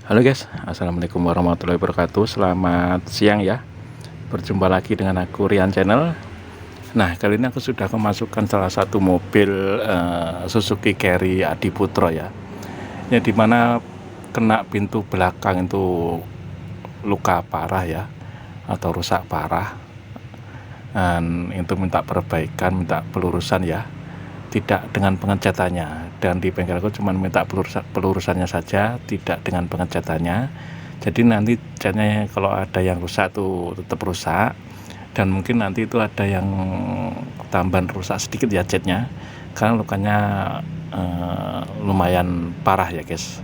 Halo guys, assalamualaikum warahmatullahi wabarakatuh. Selamat siang ya. Berjumpa lagi dengan aku Rian Channel. Nah, kali ini aku sudah kemasukan salah satu mobil Suzuki Carry Adiputro ya. Yang dimana kena pintu belakang itu luka parah ya, atau rusak parah. Dan itu minta perbaikan, minta pelurusan ya. Tidak dengan pengecatannya, dan di bengkel aku cuma minta pelurusannya saja, tidak dengan pengecatannya. Jadi nanti catnya kalau ada yang rusak tuh tetap rusak, dan mungkin nanti itu ada yang tambahan rusak sedikit ya catnya, karena lukanya lumayan parah ya guys.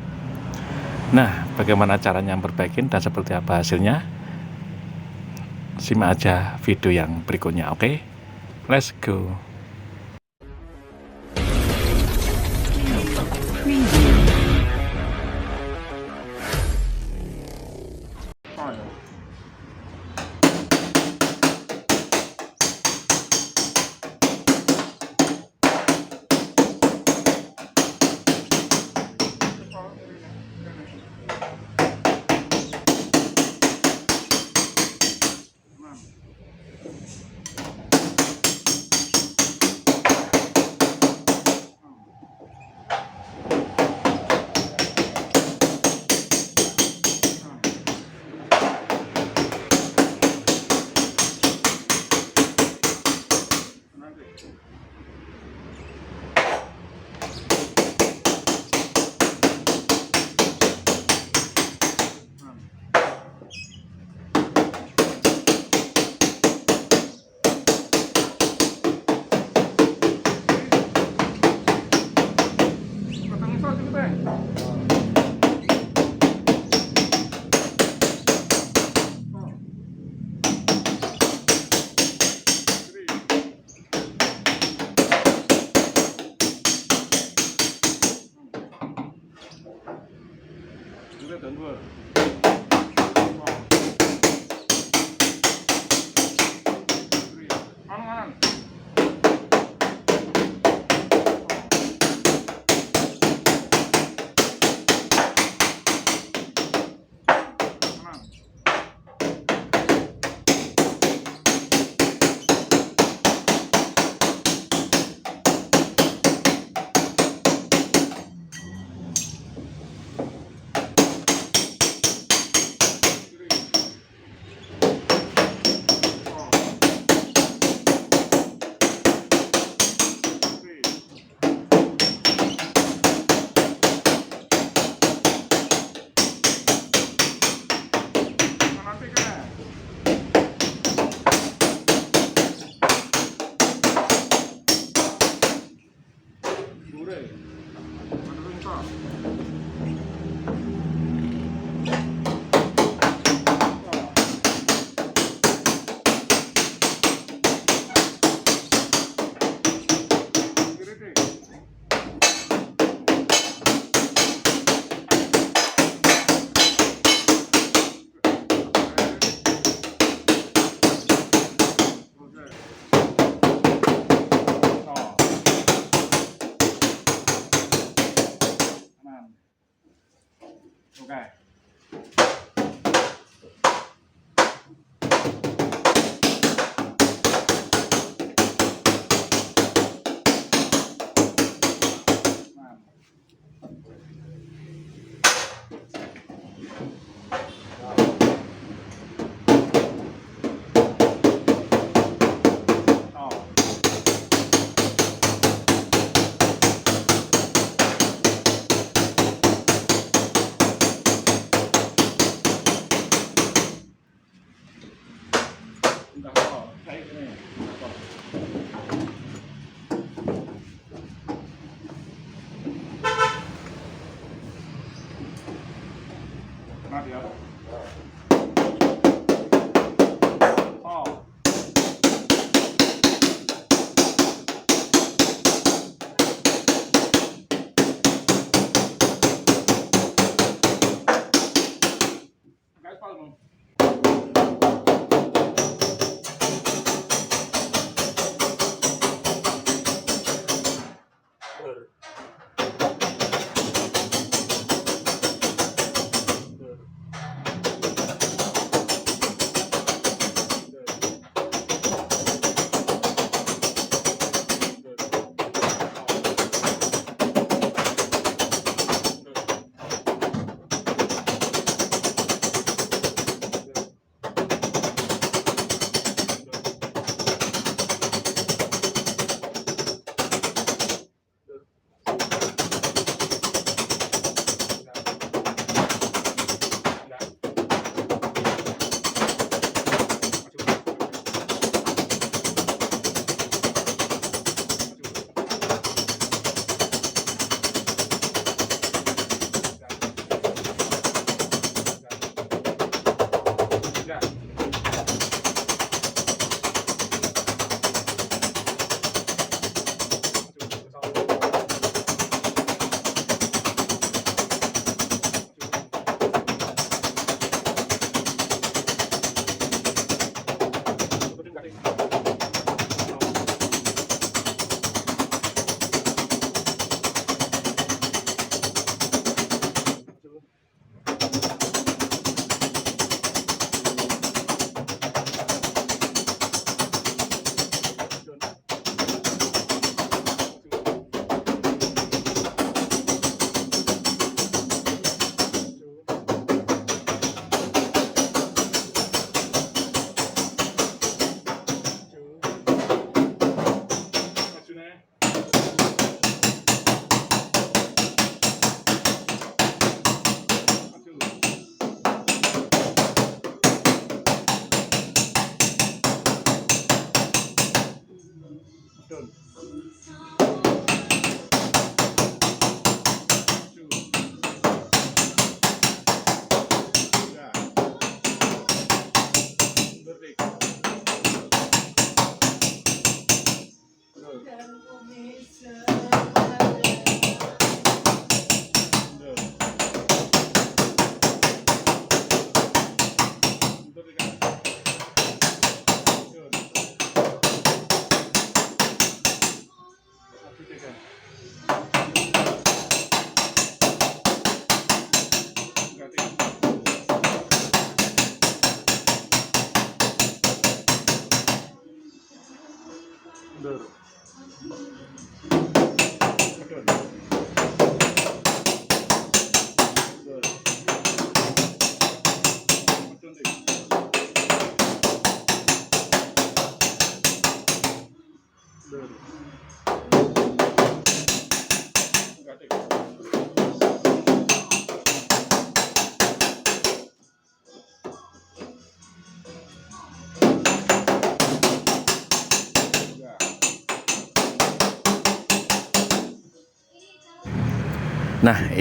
Nah, bagaimana caranya memperbaikin dan seperti apa hasilnya, simak aja video yang berikutnya. Oke, let's go. Oke.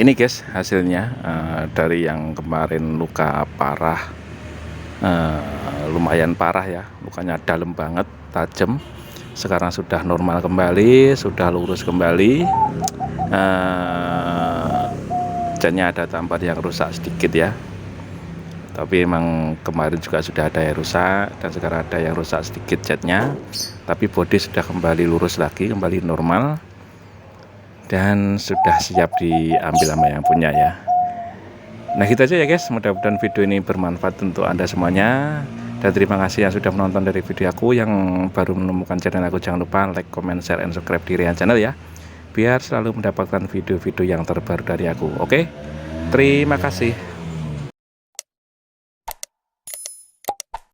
ini guys hasilnya dari yang kemarin luka parah, lumayan parah ya, lukanya dalam banget, tajam. Sekarang sudah normal kembali, sudah lurus kembali. Catnya ada tambahan yang rusak sedikit ya, tapi emang kemarin juga sudah ada yang rusak dan sekarang ada yang rusak sedikit catnya, tapi bodi sudah kembali lurus lagi, kembali normal dan sudah siap diambil sama yang punya ya. Nah gitu aja ya guys, mudah-mudahan video ini bermanfaat untuk Anda semuanya, dan terima kasih yang sudah menonton dari video aku. Yang baru menemukan channel aku, jangan lupa like, comment, share, and subscribe di Rian Channel ya, biar selalu mendapatkan video-video yang terbaru dari aku. Oke, terima kasih.